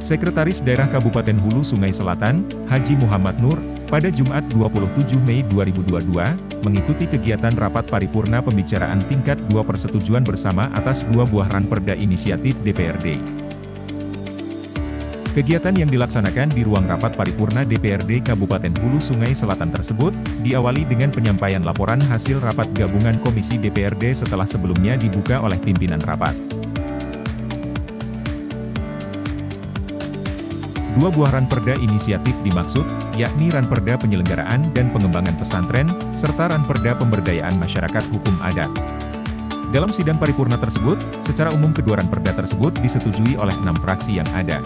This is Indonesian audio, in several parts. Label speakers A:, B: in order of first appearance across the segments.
A: Sekretaris Daerah Kabupaten Hulu Sungai Selatan, Haji Muhammad Nur, pada Jumat 27 Mei 2022, mengikuti kegiatan rapat paripurna pembicaraan tingkat 2 persetujuan bersama atas 2 buah ranperda inisiatif DPRD. Kegiatan yang dilaksanakan di ruang rapat paripurna DPRD Kabupaten Hulu Sungai Selatan tersebut, diawali dengan penyampaian laporan hasil rapat gabungan Komisi DPRD setelah sebelumnya dibuka oleh pimpinan rapat. 2 buah ranperda inisiatif dimaksud, yakni ranperda penyelenggaraan dan pengembangan pesantren, serta ranperda pemberdayaan masyarakat hukum adat. Dalam sidang paripurna tersebut, secara umum kedua ranperda tersebut disetujui oleh 6 fraksi yang ada.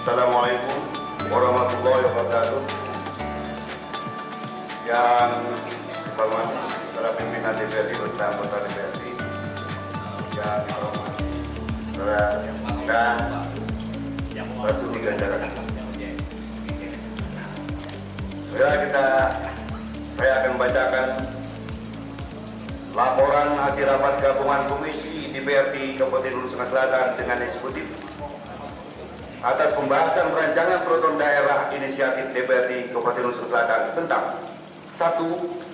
B: Assalamualaikum warahmatullahi wabarakatuh. Yang hormati para pimpinan DPRD beserta anggota DPRD, yang hormati saudara dan Basuki Ganjaran. Saya akan membacakan laporan hasil rapat gabungan Komisi DPRD Kabupaten Hulu Sungai Selatan dengan eksekutif atas pembahasan rancangan peraturan daerah inisiatif DPRD Kabupaten Hulu Sungai Selatan tentang 1.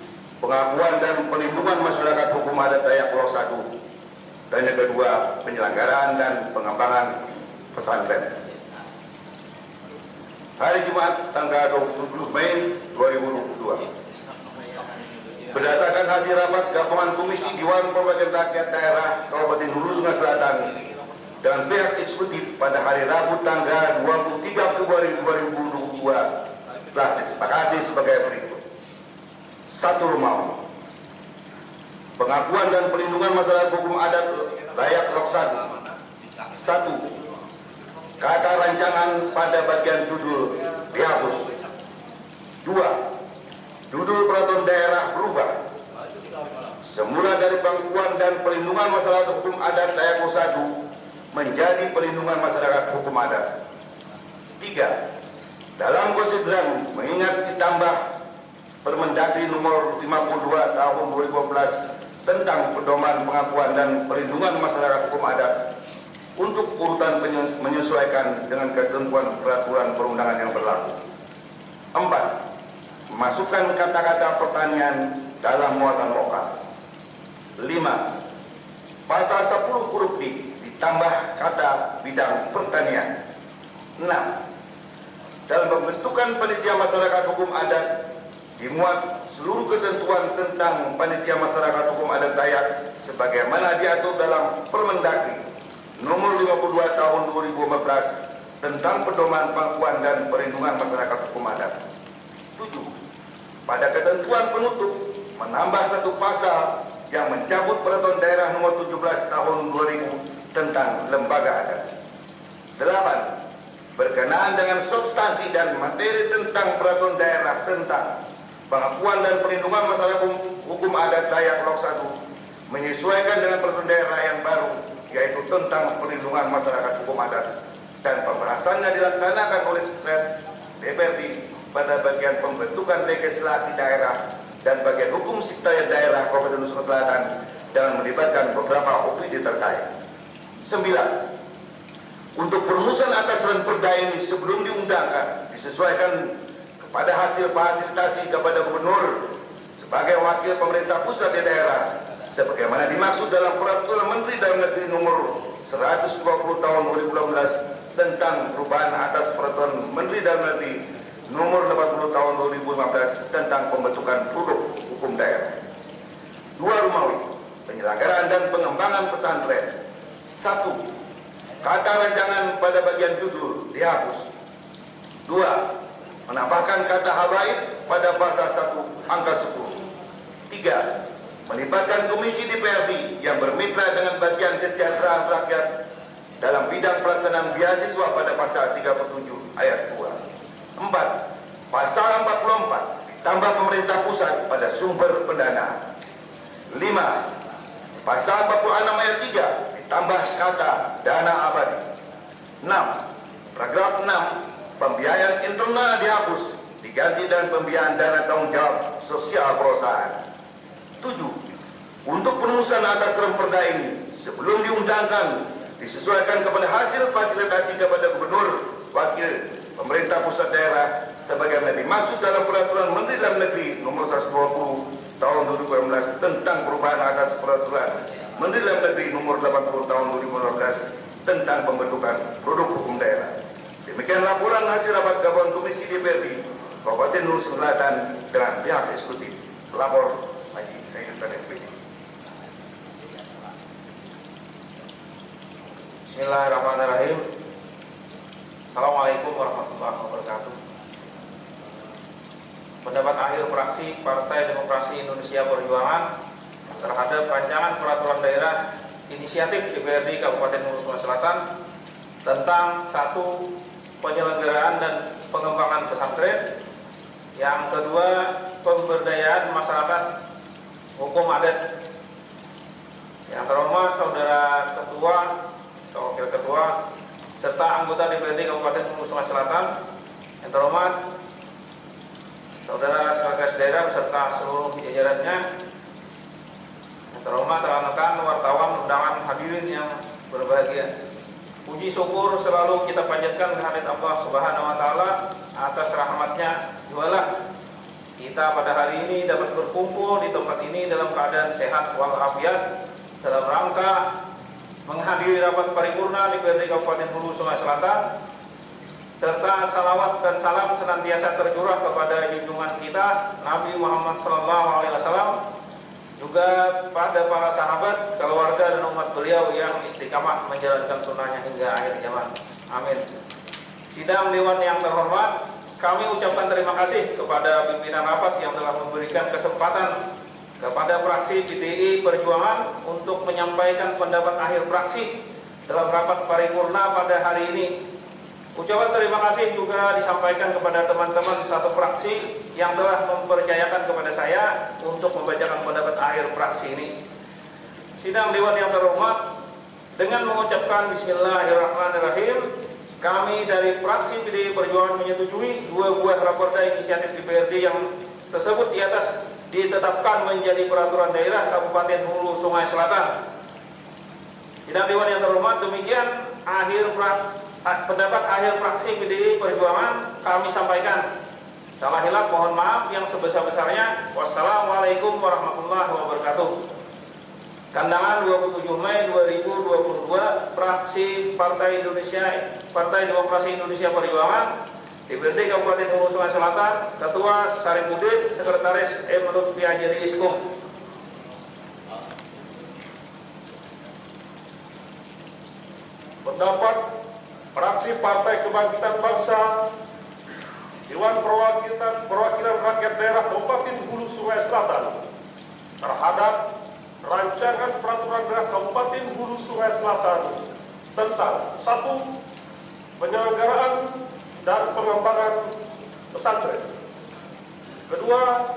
B: Pengakuan dan pelindungan masyarakat hukum adat Dayak Pulau 1, dan yang kedua, penyelenggaraan dan pengembangan pesantren. Hari Jumat tanggal 27 Mei 2022. Berdasarkan hasil rapat gabungan Komisi Dewan Perwakilan Rakyat Daerah Kabupaten Hulu Sungai Selatan dan pihak eksekutif pada hari Rabu tanggal 23 Februari 2022 telah disepakati sebagai berikut. 1. Rumawi. Pengakuan dan perlindungan masyarakat hukum adat Dayak Pulau 1. 1. Kata rancangan pada bagian judul dihapus. 2. Judul peraturan daerah berubah. Semula dari pengakuan dan perlindungan masyarakat hukum adat Dayak Pulau 1 menjadi perlindungan masyarakat hukum adat. 3. Dalam konsideran mengingat ditambah Permendagri nomor 52 tahun 2015 tentang pedoman pengakuan dan perlindungan masyarakat hukum adat untuk urutan menyesuaikan dengan ketentuan peraturan perundangan yang berlaku. 4. Memasukkan kata-kata pertanian dalam muatan lokal. 5. Pasal 10 huruf D ditambah kata bidang pertanian. 6. Dalam pembentukan panitia masyarakat hukum adat dimuat seluruh ketentuan tentang panitia masyarakat hukum adat Dayak sebagaimana diatur dalam Permendagri nomor 52 tahun 2015 tentang pedoman pengakuan dan perlindungan masyarakat hukum adat. 7. Pada ketentuan penutup menambah 1 pasal yang mencabut peraturan daerah nomor 17 tahun 2000 tentang lembaga adat. 8. Berkenaan dengan substansi dan materi tentang peraturan daerah tentang pengakuan dan perlindungan masyarakat hukum adat Dayak Pulau 1 menyesuaikan dengan peraturan daerah yang baru, yaitu tentang perlindungan masyarakat hukum adat, dan pembahasannya dilaksanakan oleh DPRD pada bagian pembentukan legislasi daerah dan bagian hukum sekretariat daerah Kabupaten Hulu Sungai Selatan dengan melibatkan beberapa OPD terkait. 9. Untuk perumusan atas ranperda ini sebelum diundangkan disesuaikan pada hasil fasilitasi kepada gubernur sebagai wakil pemerintah pusat di daerah sebagaimana dimaksud dalam peraturan Menteri Dalam Negeri nomor 120 tahun 2012 tentang perubahan atas peraturan Menteri Dalam Negeri nomor 80 tahun 2015 tentang pembentukan produk hukum daerah. 2. Rumawi. Penyelenggaraan dan pengembangan pesantren. 1. Kata rancangan pada bagian judul dihapus. 2. Menambahkan kata habaib pada pasal 1 angka 10. 3. Melibatkan Komisi DPRD yang bermitra dengan bagian kesejahteraan rakyat dalam bidang pelaksanaan beasiswa pada pasal 37 ayat 2. 4. Pasal 44 ditambah pemerintah pusat pada sumber pendanaan. 5. Pasal 46 ayat 3 ditambah kata dana abadi. 6. Paragraf 6 pembiayaan internal dihapus diganti dengan pembiayaan dana tanggung jawab sosial perusahaan. 7. Untuk perumusan atas Remperda ini sebelum diundangkan disesuaikan kepada hasil fasilitasi kepada Gubernur, Wakil Pemerintah Pusat Daerah sebagaimana dimaksud dalam Peraturan Menteri Dalam Negeri Nomor 120 Tahun 2018 tentang perubahan atas Peraturan Menteri Dalam Negeri Nomor 80 Tahun 2015 tentang pembentukan produk hukum daerah. Demikian laporan hasil rapat gabungan Komisi DPRD Kabupaten Hulu Selatan dengan pihak eksekutif. Lapor Haji Hairsan SPD.
C: Bismillahirrahmanirrahim. Assalamualaikum warahmatullahi wabarakatuh. Pendapat akhir fraksi Partai Demokrasi Indonesia Perjuangan terhadap rancangan peraturan daerah inisiatif DPRD Kabupaten Hulu Sungai Selatan tentang satu, penyelenggaraan dan pengembangan pesantren, yang kedua, pemberdayaan masyarakat hukum adat. Yang terhormat Saudara Ketua atau Wakil Ketua serta anggota DPRD Kabupaten Hulu Sungai Selatan, yang terhormat Saudara Sekretaris Daerah beserta seluruh jajarannya, yang terhormat rekan-rekan wartawan, undangan hadirin yang berbahagia. Puji syukur selalu kita panjatkan kehadirat Allah Subhanahu wa taala atas rahmatnya. Jualah kita pada hari ini dapat berkumpul di tempat ini dalam keadaan sehat walafiat dalam rangka menghadiri rapat paripurna DPRD Kabupaten Hulu Sungai Selatan, serta salawat dan salam senantiasa tercurah kepada junjungan kita Nabi Muhammad SAW, juga pada para sahabat, keluarga dan umat beliau yang istiqamah menjalankan sunnahnya hingga akhir zaman. Amin. Sidang Dewan yang terhormat, kami ucapkan terima kasih kepada pimpinan rapat yang telah memberikan kesempatan kepada fraksi PDI Perjuangan untuk menyampaikan pendapat akhir fraksi dalam rapat paripurna pada hari ini. Ucapan terima kasih juga disampaikan kepada teman-teman satu fraksi yang telah mempercayakan kepada saya untuk membacakan pendapat akhir fraksi ini. Sidang Dewan yang terhormat, dengan mengucapkan Bismillahirrahmanirrahim, kami dari fraksi PDI Perjuangan menyetujui dua buah raperda inisiatif DPRD yang tersebut di atas ditetapkan menjadi peraturan daerah Kabupaten Hulu Sungai Selatan. Sidang Dewan yang terhormat, demikian pendapat akhir fraksi PDI Perjuangan kami sampaikan. Salah hilaf mohon maaf yang sebesar-besarnya. Wassalamualaikum warahmatullahi wabarakatuh. Kandangan 27 Mei 2022, fraksi Partai Demokrasi Indonesia Perjuangan DPRD Kabupaten Hulu Sungai Selatan, Ketua Saripudin, Sekretaris M. Lutfi Ajri Iskum.
D: Pendapat fraksi Partai Kebangkitan Bangsa Dewan Perwakilan Rakyat Daerah Kabupaten Hulu Sungai Selatan terhadap rancangan peraturan daerah Kabupaten Hulu Sungai Selatan tentang satu, penyelenggaraan dan pengembangan pesantren. Kedua,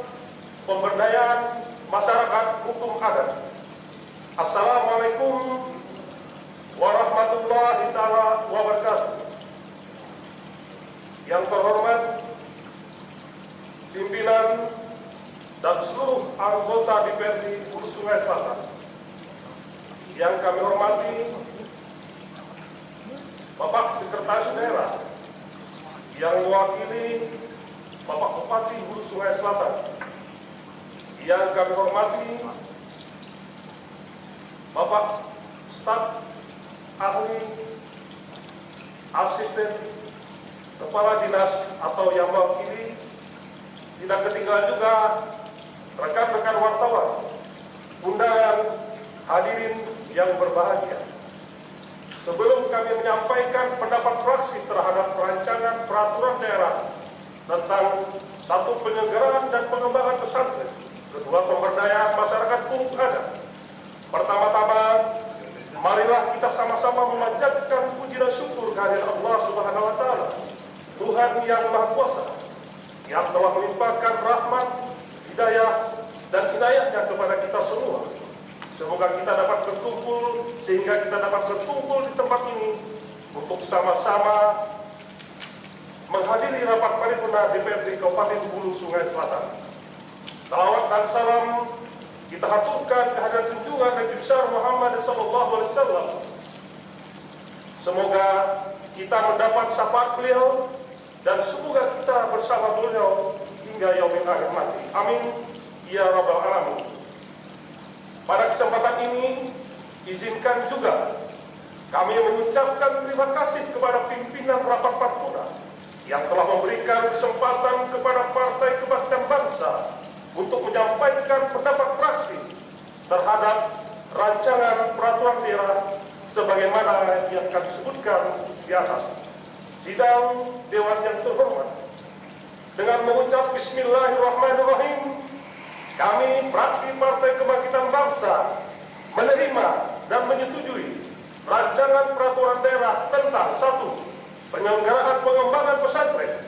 D: pemberdayaan masyarakat hukum adat. Assalamualaikum warahmatullahi taala wabarakatuh. Yang terhormat pimpinan dan seluruh anggota DPRD Hulu Sungai Selatan, yang kami hormati Bapak Sekretaris Daerah yang mewakili Bapak Bupati Hulu Sungai Selatan, yang kami hormati Bapak Staf Ahli Asisten Kepala Dinas atau yang mewakili, tidak ketinggalan juga rekan-rekan wartawan, undangan hadirin yang berbahagia. Sebelum kami menyampaikan pendapat fraksi terhadap rancangan peraturan daerah tentang satu, penyelenggaraan dan pengembangan pesantren, kedua, pemberdayaan masyarakat hukum adat, pertama-tama marilah kita sama-sama memanjatkan puji dan syukur kehadirat Allah Subhanahu wa taala, Tuhan yang Maha Kuasa, yang telah melimpahkan rahmat, hidayah dan hidayahnya kepada kita semua. Semoga kita dapat berkumpul, sehingga kita dapat berkumpul di tempat ini untuk sama-sama menghadiri rapat paripurna DPRD Kabupaten Hulu Sungai Selatan. Salawat dan salam kita haturkan kehadiran junjungan Nabi besar Muhammad SAW. Semoga kita mendapat syafaat beliau dan semoga kita bersama beliau hingga yaumil akhir nanti. Amin ya rabbal alamin. Pada kesempatan ini izinkan juga kami mengucapkan terima kasih kepada pimpinan rapat paripurna yang telah memberikan kesempatan kepada Partai Kebangkitan Bangsa untuk menyampaikan pendapat fraksi terhadap rancangan peraturan daerah sebagaimana yang kami sebutkan di atas. Sidang Dewan yang terhormat, dengan mengucap Bismillahirrahmanirrahim, kami fraksi Partai Kebangkitan Bangsa menerima dan menyetujui rancangan peraturan daerah tentang 1. Penyelenggaraan pengembangan pesantren,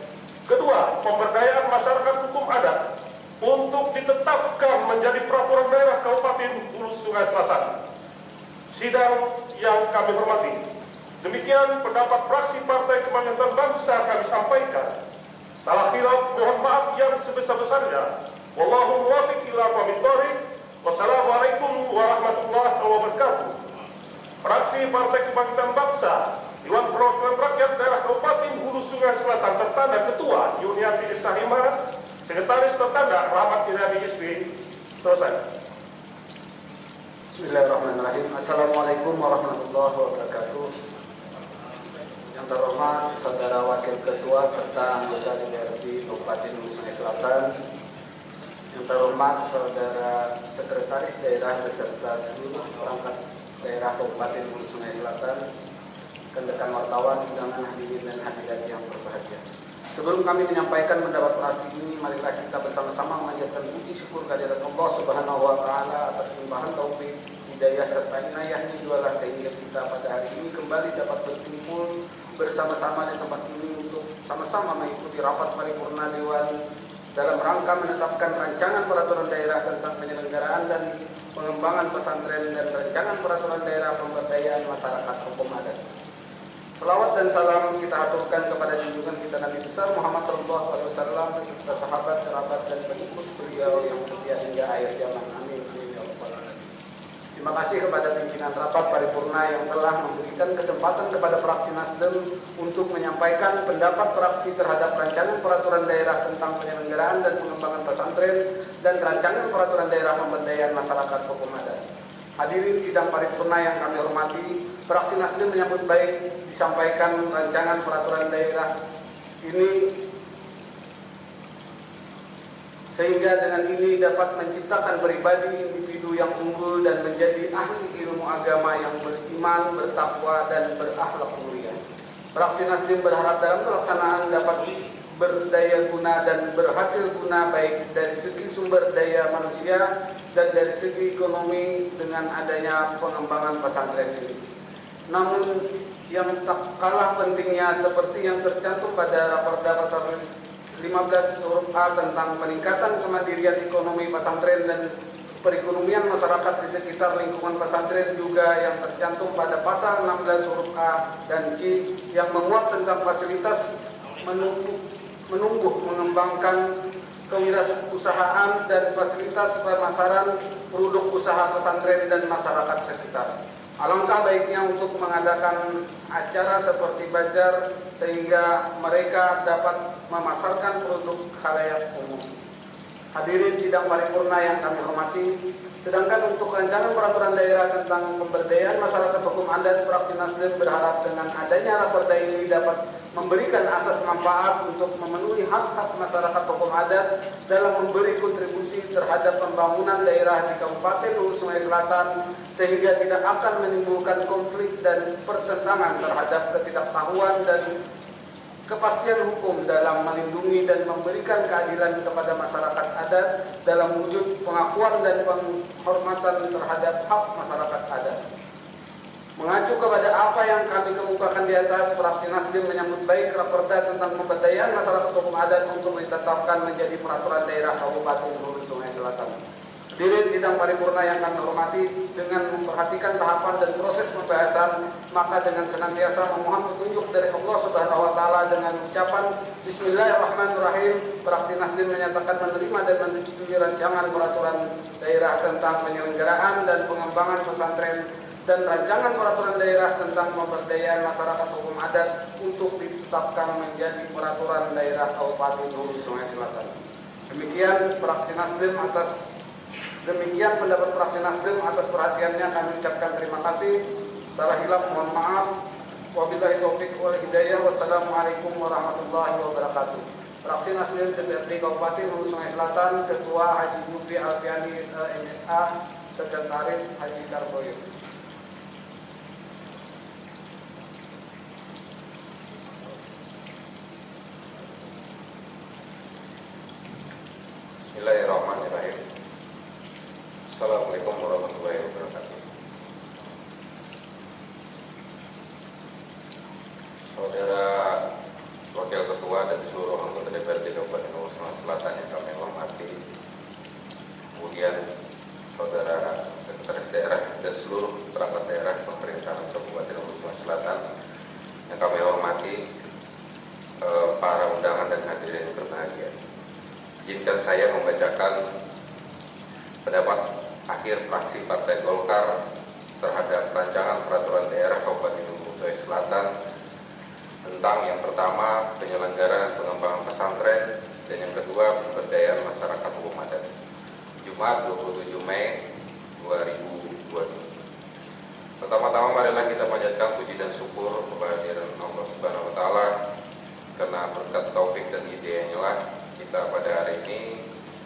D: 2. Pemberdayaan masyarakat hukum adat untuk ditetapkan menjadi peraturan daerah Kabupaten Hulu Sungai Selatan. Sidang yang kami hormati, demikian pendapat fraksi Partai Kebangkitan Bangsa kami sampaikan. Salah hilaf mohon maaf yang sebesar-besarnya. Wallahu muwaffiq ila aqwamit thoriq. Wassalamualaikum warahmatullahi wabarakatuh. Fraksi Partai Kebangkitan Bangsa Dewan Perwakilan Rakyat Daerah Kabupaten Hulu Sungai Selatan tertanda Ketua Yuniati Isahima, Sekretaris tertanda Rahmat Irani SB. Selesai.
E: Bismillahirrahmanirrahim. Assalamualaikum warahmatullahi wabarakatuh. Yang terhormat Saudara Wakil Ketua serta anggota DPRD Kabupaten Hulu Sungai Selatan, yang terhormat Saudara Sekretaris Daerah beserta seluruh perangkat daerah Kabupaten Hulu Sungai Selatan, rekan-rekan wartawan, undangan hadirin dan hadirat yang berbahagia. Sebelum kami menyampaikan pendapat fraksi ini, marilah kita bersama-sama menjadikan puji syukur kehadirat Allah Subhanahu wa Ta'ala atas limpahan taufik, hidayah serta inayahnya jualah sehingga kita pada hari ini kembali dapat berkumpul bersama-sama di tempat ini untuk sama-sama mengikuti rapat paripurna Dewan dalam rangka menetapkan rancangan peraturan daerah tentang penyelenggaraan dan pengembangan pesantren dan rancangan peraturan daerah pemberdayaan masyarakat hukum adat. Selawat dan salam kita aturkan kepada junjungan kita Nabi besar Muhammad SAW beserta sahabat, kerabat dan pengikut beliau yang setia hingga akhir zaman. Amin. Terima kasih kepada pimpinan rapat paripurna yang telah memberikan kesempatan kepada fraksi Nasdem untuk menyampaikan pendapat fraksi terhadap rancangan peraturan daerah tentang penyelenggaraan dan pengembangan pesantren dan rancangan peraturan daerah pemberdayaan masyarakat hukum adat. Hadirin sidang paripurna yang kami hormati, fraksi Nasdem menyambut baik disampaikan rancangan peraturan daerah ini sehingga dengan ini dapat menciptakan pribadi individu yang unggul dan menjadi ahli ilmu agama yang beriman, bertakwa dan berakhlak mulia. Fraksi Nasdem berharap dalam pelaksanaan dapat berdaya guna dan berhasil guna baik dari segi sumber daya manusia dan dari segi ekonomi dengan adanya pengembangan pesantren ini. Namun yang tak kalah pentingnya seperti yang tercantum pada Raperda Pasal 15 huruf A tentang peningkatan kemandirian ekonomi pesantren dan perekonomian masyarakat di sekitar lingkungan pesantren, juga yang tercantum pada Pasal 16 huruf A dan C yang memuat tentang fasilitas menumbuh mengembangkan kewirausahaan dan fasilitas pemasaran produk usaha pesantren dan masyarakat sekitar. Alangkah baiknya untuk mengadakan acara seperti bazar sehingga mereka dapat memasarkan produk khalayak umum. Hadirin sidang paripurna yang kami hormati, sedangkan untuk rancangan peraturan daerah tentang pemberdayaan masyarakat hukum adat, fraksi Nasdem berharap dengan adanya raperda ini dapat memberikan asas manfaat untuk memenuhi hak-hak masyarakat hukum adat dalam memberi kontribusi terhadap pembangunan daerah di Kabupaten Hulu Sungai Selatan, sehingga tidak akan menimbulkan konflik dan pertentangan terhadap ketidaktahuan dan kepastian hukum dalam melindungi dan memberikan keadilan kepada masyarakat adat dalam wujud pengakuan dan penghormatan terhadap hak masyarakat adat. Mengacu kepada apa yang kami kemukakan di atas, fraksi Nasdem menyambut baik raperda tentang pemberdayaan masyarakat hukum adat untuk ditetapkan menjadi peraturan daerah Kabupaten Hulu Sungai Selatan. Hadirin sidang paripurna yang kami hormati, dengan memperhatikan tahapan dan proses pembahasan maka dengan senantiasa memohon petunjuk dari Allah Subhanahu wa taala dengan ucapan Bismillahirrahmanirrahim, fraksi Nasdem menyatakan menerima dan menyetujui rancangan peraturan daerah tentang penyelenggaraan dan pengembangan pesantren dan rancangan peraturan daerah tentang pemberdayaan masyarakat hukum adat untuk ditetapkan menjadi peraturan daerah Kabupaten Hulu Sungai Selatan. Demikian pendapat fraksi Nasdem atas perhatiannya, kami ucapkan terima kasih. Salah hilaf mohon maaf. Wabillahi taufiq wal hidayah. Wassalamualaikum warahmatullahi wabarakatuh. Fraksi Nasdem DPRD Kabupaten Hulu Sungai Selatan, Ketua Haji Mufti Alfiani MSA, Sekretaris Haji Karboyo.
F: Bismillahirrahmanirrahim. Assalamualaikum warahmatullahi wabarakatuh. Saudara Wakil Ketua dan seluruh anggota DPRD Kabupaten Hulu Sungai Selatan yang kami hormati, kemudian Saudara Sekretaris Daerah dan seluruh perangkat daerah pemerintahan Kabupaten Hulu Sungai Selatan yang kami hormati, para undangan dan hadirin berbahagia. Izinkan saya membacakan pendapat akhir fraksi Partai Golkar terhadap rancangan peraturan daerah Kabupaten Hulu Sungai Selatan tentang yang pertama penyelenggaraan pengembangan pesantren dan yang kedua pemberdayaan masyarakat hukum adat. Jumat 27 Mei 2020. Pertama-tama marilah kita panjatkan puji dan syukur kepada Allah Subhanahu wa taala karena berkat taufik dan hidayahnya lah kita pada hari ini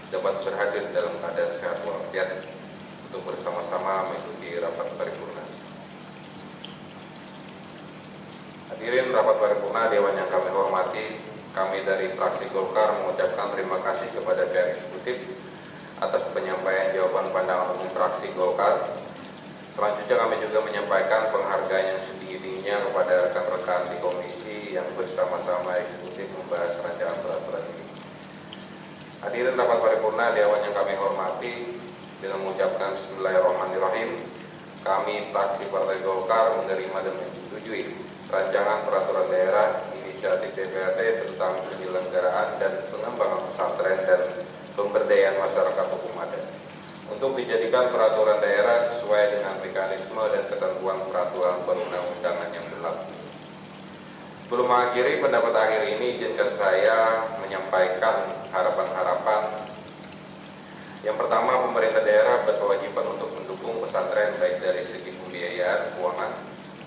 F: dapat berhadir dalam keadaan sehat walafiat untuk bersama-sama mengikuti rapat paripurna. Hadirin rapat paripurna Dewan yang kami hormati, kami dari fraksi Golkar mengucapkan terima kasih kepada pihak eksekutif atas penyampaian jawaban pandangan umum fraksi Golkar. Selanjutnya kami juga menyampaikan penghargaan yang setinggi-tingginya kepada rekan-rekan di komisi yang bersama-sama eksekutif membahas rancangan peraturan ini. Hadirin rapat paripurna Dewan yang kami hormati, dengan mengucapkan Bismillahirrahmanirrahim, kami fraksi Partai Golkar menerima dan menyetujui rancangan peraturan daerah inisiatif DPRD tentang penyelenggaraan dan pengembangan pesantren dan pemberdayaan masyarakat hukum adat untuk dijadikan peraturan daerah sesuai dengan mekanisme dan ketentuan peraturan perundang-undangan yang berlaku. Sebelum mengakhiri pendapat akhir ini, izinkan saya menyampaikan harapan-harapan. Yang pertama, pemerintah daerah berkewajiban untuk mendukung pesantren baik dari segi pembiayaan, keuangan,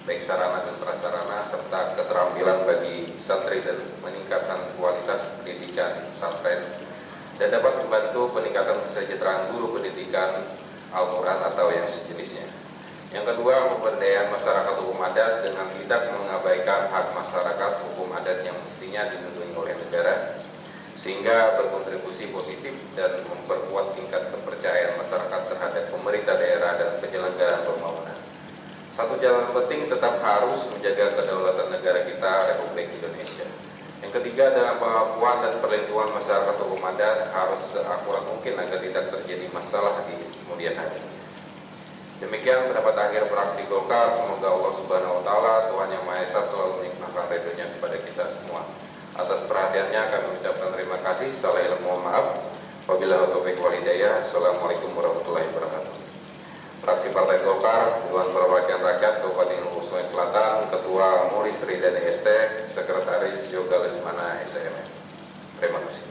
F: baik sarana dan prasarana, serta keterampilan bagi santri dan meningkatkan kualitas pendidikan pesantren, dan dapat membantu peningkatan kesejahteraan guru pendidikan Al-Quran atau yang sejenisnya. Yang kedua, pemberdayaan masyarakat hukum adat dengan tidak mengabaikan hak masyarakat hukum adat yang mestinya dilindungi oleh negara, sehingga berkontribusi positif dan memperkuat tingkat kepercayaan masyarakat terhadap pemerintah daerah dan penyelenggaraan pembangunan. Satu jalan penting tetap harus menjaga kedaulatan negara kita, Republik Indonesia. Yang ketiga, dalam pengakuan dan perlindungan masyarakat hukum adat harus seakurat mungkin agar tidak terjadi masalah di kemudian hari. Demikian pendapat akhir fraksi Golkar. Semoga Allah Subhanahu wa taala, Tuhan Yang Maha Esa, selalu melimpahkan ridhonya kepada kita semua. Atas perhatiannya kami ucapkan terima kasih. Salah hilaf mohon maaf. Wabillahi taufiq wal hidayah. Assalamualaikum warahmatullahi wabarakatuh. Fraksi Partai Golkar, Dewan Perwakilan Rakyat Kabupaten Hulu Sungai Selatan, Ketua Muris Ridani ST, Sekretaris Yoga Lesmana SMM. Terima kasih.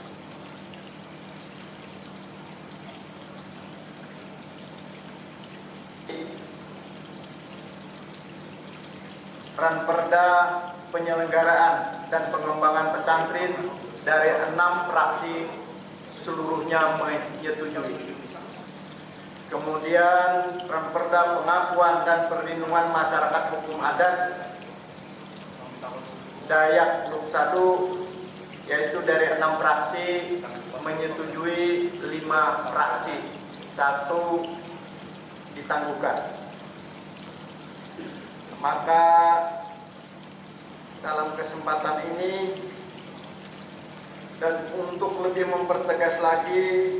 G: Ranperda penyelenggaraan dan pengembangan pesantren dari 6 fraksi seluruhnya menyetujui. Kemudian Ranperda pengakuan dan perlindungan masyarakat hukum adat Dayak Luk 1, yaitu dari 6 fraksi menyetujui, 5 fraksi, 1 ditangguhkan. Maka dalam kesempatan ini dan untuk lebih mempertegas lagi,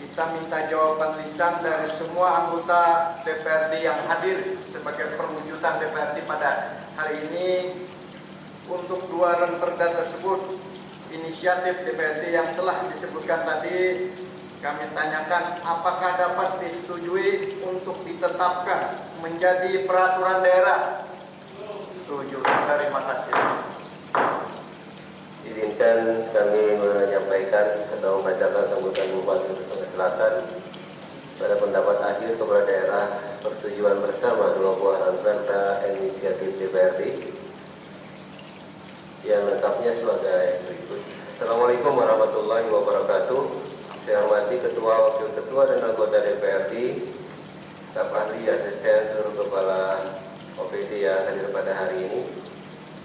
G: kita minta jawaban lisan dari semua anggota DPRD yang hadir sebagai perwujudan DPRD pada hari ini untuk 2 ranperda tersebut. Inisiatif DPRD yang telah disebutkan tadi kami tanyakan apakah dapat disetujui untuk ditetapkan menjadi peraturan daerah. Setuju. Terima kasih.
H: Izinkan kami menyampaikan atau membacakan sambutan Bupati Sungai Selatan pada pendapat akhir kepala daerah persetujuan bersama 2 buah ranperda inisiatif DPRD yang lengkapnya sebagai berikut. Assalamualaikum warahmatullahi wabarakatuh. Saya hormati Ketua, Wakil Ketua dan anggota DPRD, staf ahli, asisten, seluruh kepala OPD yang hadir pada hari ini.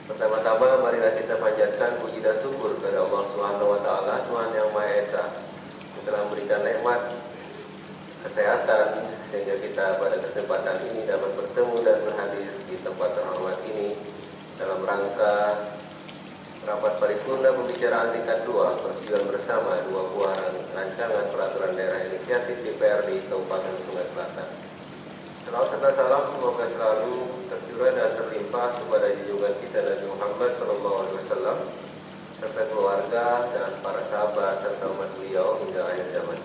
H: Pertama-tama marilah kita panjatkan puji dan syukur kepada Allah Subhanahu wa taala, Tuhan yang Maha Esa, yang telah memberikan nikmat kesehatan sehingga kita pada kesempatan ini dapat bertemu dan berhadir di tempat terhormat ini dalam rangka rapat paripurna pembicaraan tingkat 2 persetujuan bersama 2 buah rancangan peraturan daerah inisiatif DPRD Kabupaten Sungai Selatan. Salawat serta salam semoga selalu tercurah dan terlimpah kepada junjungan kita Nabi Muhammad SAW serta keluarga dan para sahabat serta umat beliau hingga akhir zaman.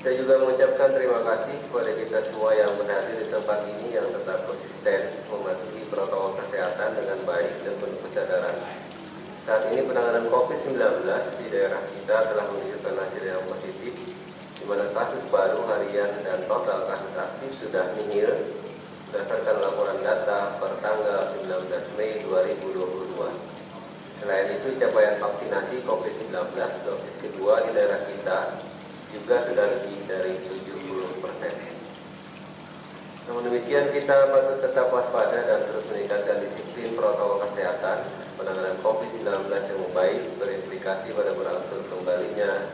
H: Saya juga mengucapkan terima kasih kepada kita semua yang berhadir di tempat ini yang tetap konsisten mematuhi protokol kesehatan dengan baik dan penuh kesadaran. Saat ini penanganan COVID-19 di daerah kita telah menunjukkan hasil yang positif, di mana kasus baru harian dan total kasus aktif sudah nihil berdasarkan laporan data per tanggal 19 Mei 2022. Selain itu, capaian vaksinasi COVID-19 dosis kedua di daerah kita juga sudah lebih dari 70%. Namun demikian, kita patut tetap waspada dan terus meningkatkan disiplin protokol kesehatan. Penanganan COVID-19 yang baik berimplikasi pada berangsur kembalinya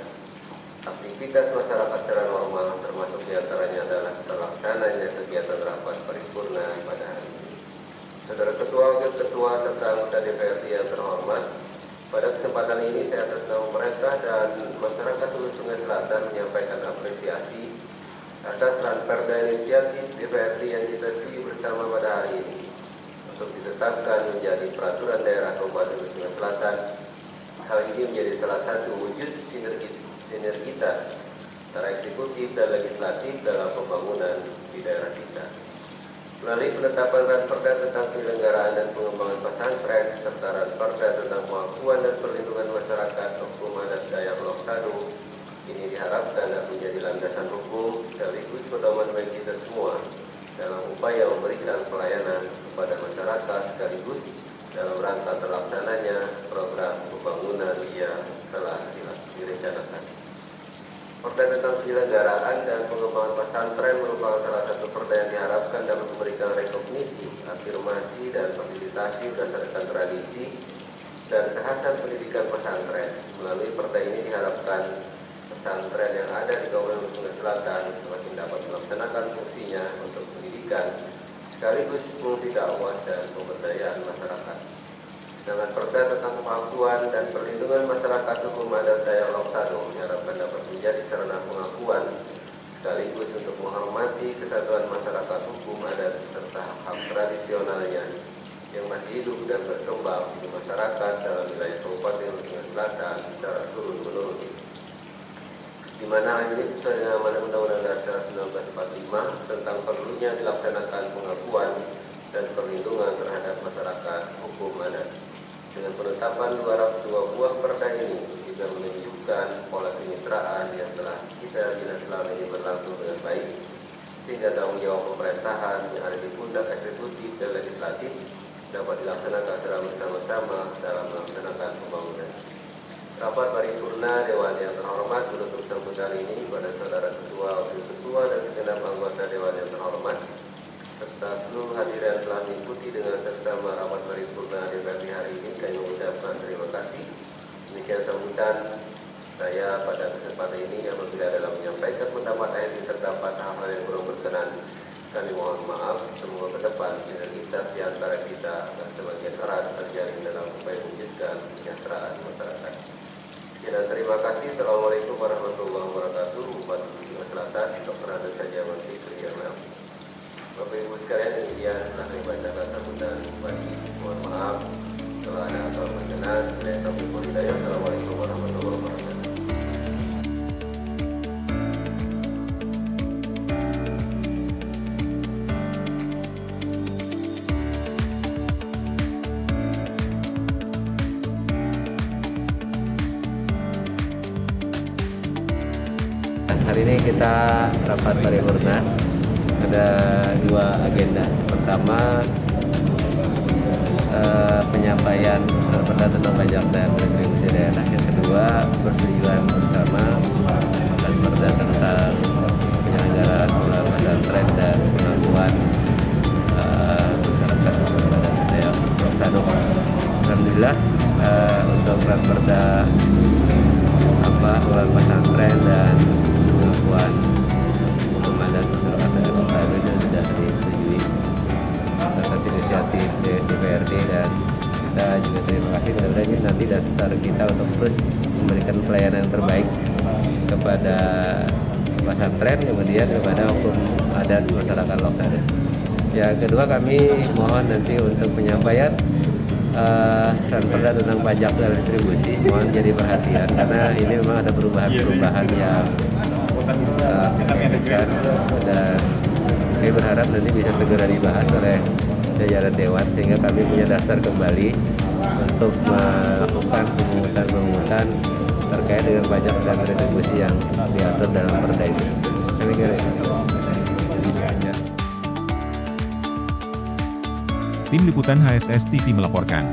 H: aktivitas masyarakat secara normal, termasuk diantaranya adalah terlaksananya kegiatan rapat paripurna pada hari ini. Saudara Ketua, Wakil Ketua, serta anggota DPRD yang terhormat, pada kesempatan ini saya atas nama pemerintah dan masyarakat Hulu Sungai Selatan menyampaikan apresiasi atas ranperda inisiatif DPRD yang kita setujui bersama pada hari ini untuk ditetapkan menjadi peraturan daerah Kabupaten Hulu Sungai Selatan. Hal ini menjadi salah satu wujud sinergitas antara eksekutif dan legislatif dalam pembangunan di daerah kita. Melalui penetapan ranperda tentang penyelenggaraan dan pengembangan pesantren serta ranperda tentang pengakuan dan perlindungan masyarakat hukum adat Dayak Loksado, ini diharapkan dapat menjadi landasan hukum sekaligus pedoman bagi kita semua dalam upaya memberikan pelayanan kepada masyarakat sekaligus dalam rangka terlaksananya program pembangunan yang telah direncanakan. Perda tentang penyelenggaraan dan pengembangan pesantren merupakan salah satu perda yang diharapkan dapat memberikan rekognisi, afirmasi, dan fasilitasi berdasarkan tradisi dan kekhasan pendidikan pesantren. Melalui perda ini diharapkan pesantren yang ada di Kabupaten Sungai Selatan semakin dapat melaksanakan fungsinya untuk pendidikan sekaligus fungsi dakwah dan pemberdayaan masyarakat. Sedangkan perda tentang pengakuan dan perlindungan masyarakat hukum adat Dayak Loksado diharapkan dapat menjadi sarana pengakuan sekaligus untuk menghormati kesatuan masyarakat hukum adat serta hak tradisionalnya yang masih hidup dan berkembang di masyarakat dalam wilayah Kabupaten Sungai Selatan secara turun-menurun. Di mana hal ini sesuai dengan amanat Undang-Undang Dasar 1945 tentang perlunya dilaksanakan pengakuan dan perlindungan terhadap masyarakat hukum adat. Dengan penetapan 2 buah perda ini juga menunjukkan pola kemitraan yang telah kita bina selama ini berlangsung dengan baik, sehingga tanggung jawab pemerintahan yang ada di pundak eksekutif dan legislatif dapat dilaksanakan secara bersama-sama dalam melaksanakan pembangunan. Rapat paripurna Dewan yang terhormat menutup sambutan ini pada Saudara Ketua, Wakil Ketua, dan segenap anggota Dewan yang terhormat serta seluruh hadirin telah mengikuti dengan seksama rapat paripurna DPRD hari ini. Kami mengucapkan terima kasih. Demikian sambutan saya pada kesempatan ini. Apabila dalam menyampaikan pendapat akhir terdapat hal-hal yang kurang berkenan, kami mohon maaf. Semoga ke depan sinergitas di antara kita akan semakin erat terjalin dalam upaya mewujudkan kesejahteraan masyarakat. Dan terima kasih. Assalamualaikum warahmatullahi wabarakatuh. Bupati Bima Selatan, Dr. Andes Saja Menteri Triana. Bapak Ibu sekalian, demikian telah kami bacakan sambutan Bupati. Mohon maaf kalau ada atau berkenan. Assalamualaikum warahmatullahi wabarakatuh.
I: Hari ini kita rapat paripurna, ada dua agenda. Pertama, penyampaian perda tentang pajak dan retribusi daerah. Yang kedua, persetujuan bersama dan perda tentang penyelenggaraan ulama pesantren dan pengakuan masyarakat kepada budaya Loksado. Alhamdulillah untuk perda ulama pesantren dan pengakuan hukum adat masyarakat adat Loksado sudah disetujui atas inisiatif DPRD, dan kita juga terima kasih. Mudah-mudahan nanti dasar kita untuk terus memberikan pelayanan yang terbaik kepada pesantren, kemudian kepada hukum adat masyarakat Loksado. Yang kedua, kami mohon nanti untuk penyampaian perda tentang pajak dan distribusi, mohon jadi perhatian karena ini memang ada perubahan-perubahan yang signifikan, dan kami berharap nanti bisa segera dibahas oleh jajaran Dewan sehingga kami punya dasar kembali untuk melakukan pemungutan terkait dengan pajak dan retribusi yang diatur dalam perda ini. Kami kira itu.
A: Tim Liputan HSS TV melaporkan.